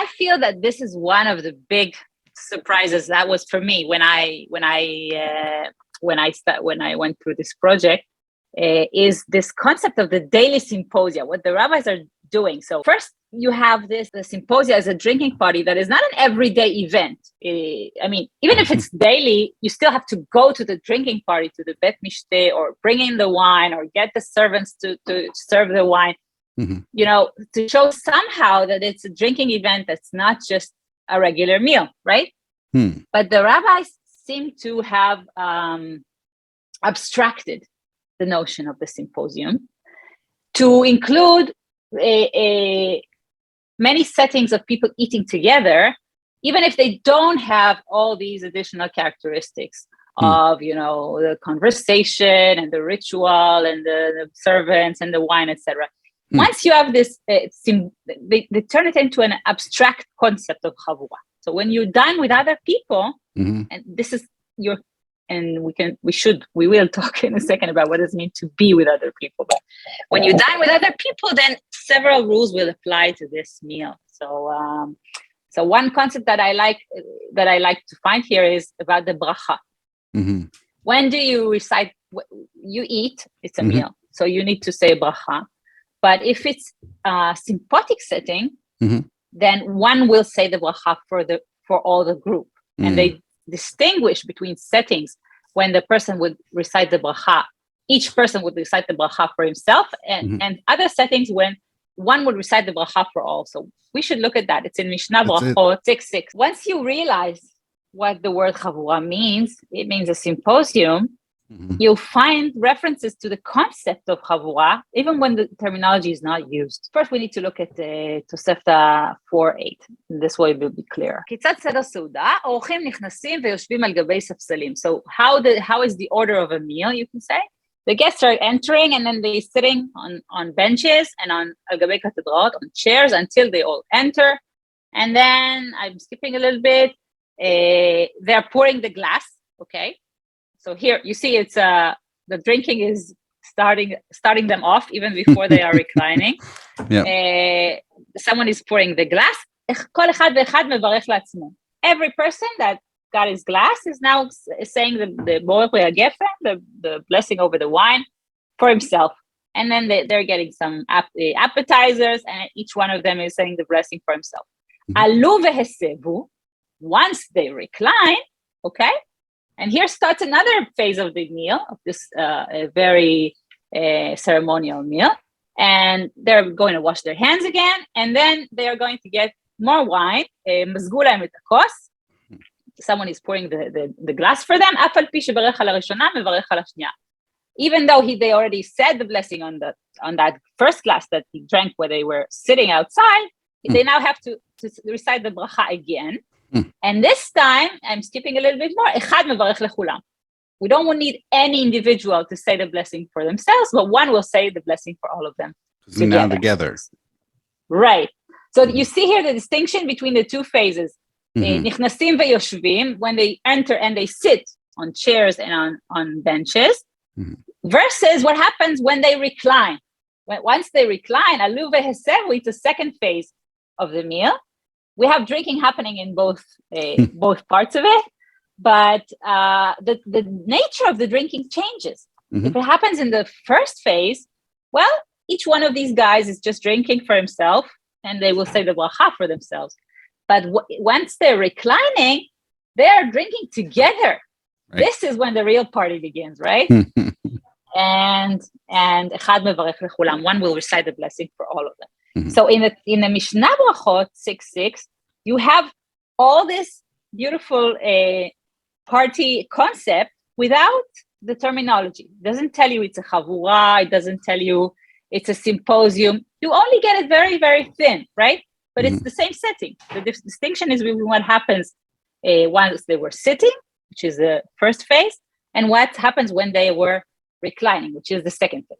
I feel that this is one of the big surprises that was for me when I went through this project, is this concept of the daily symposia, what the rabbis are doing. So first, you have the symposia as a drinking party that is not an everyday event. I mean, even if it's daily, you still have to go to the drinking party, to the Bet Mishteh, or bring in the wine, or get the servants to serve the wine, to show somehow that it's a drinking event that's not just a regular meal, right? But the rabbis seem to have abstracted the notion of the symposium to include many settings of people eating together, even if they don't have all these additional characteristics of, the conversation and the ritual and the servants and the wine, etc. Once you have this, they turn it into an abstract concept of chavura. So when you dine with other people, and this is and we will talk in a second about what does it mean to be with other people. But when you dine with other people, then several rules will apply to this meal. So, so one concept that I like to find here is about the bracha. When do you recite? You eat. It's a meal, so you need to say bracha. But if it's a sympathetic setting, then one will say the bracha for all the group, and they distinguish between settings when the person would recite the bracha. Each person would recite the bracha for himself, and other settings when one would recite the bracha for all. So we should look at that. It's in Mishnah Berakhot 6:6. Once you realize what the word chavura means, it means a symposium. You'll find references to the concept of chavura, even when the terminology is not used. First, we need to look at Tosefta 4:8. This way it will be clear. כיצד סדר סעודה? אורחים נכנסים ויושבים על גבי ספסלים. So how is the order of a meal, you can say? The guests are entering and then they're sitting on benches and on על גבי קתדרות, on chairs until they all enter. And then, I'm skipping a little bit, they're pouring the glass, okay? So here you see it's the drinking is starting them off even before they are reclining. Someone is pouring the glass. כל אחד ואחד מברך לעצמו. Every person that got his glass is now saying the Borech HaGefen, the blessing over the wine, for himself. And then they're getting some appetizers, and each one of them is saying the blessing for himself. Alu vehesevu, once they recline, okay? And here starts another phase of the meal, of this very ceremonial meal. And they're going to wash their hands again. And then they are going to get more wine. מזגו להם את הכוס. Someone is pouring the glass for them. אף על פי שברך על הראשונה, מברך על השנייה. Even though they already said the blessing on that first glass that he drank when they were sitting outside, they now have to recite the bracha again. And this time, I'm skipping a little bit more, אחד מברך לכולם. We don't need any individual to say the blessing for themselves, but one will say the blessing for all of them together. Right. So you see here the distinction between the two phases. נכנסים ויושבים, when they enter and they sit on chairs and on benches, versus what happens when they recline. Once they recline, עלו והסבו, it's the second phase of the meal. We have drinking happening in both parts of it, but the nature of the drinking changes. If it happens in the first phase, well, each one of these guys is just drinking for himself, and they will say the bracha for themselves. But once they're reclining, they are drinking together. Right. This is when the real party begins, right? and אחד מברך לכולם, one will recite the blessing for all of them. So in the Mishnah Berakhot 6:6, you have all this beautiful party concept without the terminology. It doesn't tell you it's a chavura. It doesn't tell you it's a symposium. You only get it very, very thin, right? But it's the same setting. The distinction is between what happens once they were sitting, which is the first phase, and what happens when they were reclining, which is the second phase.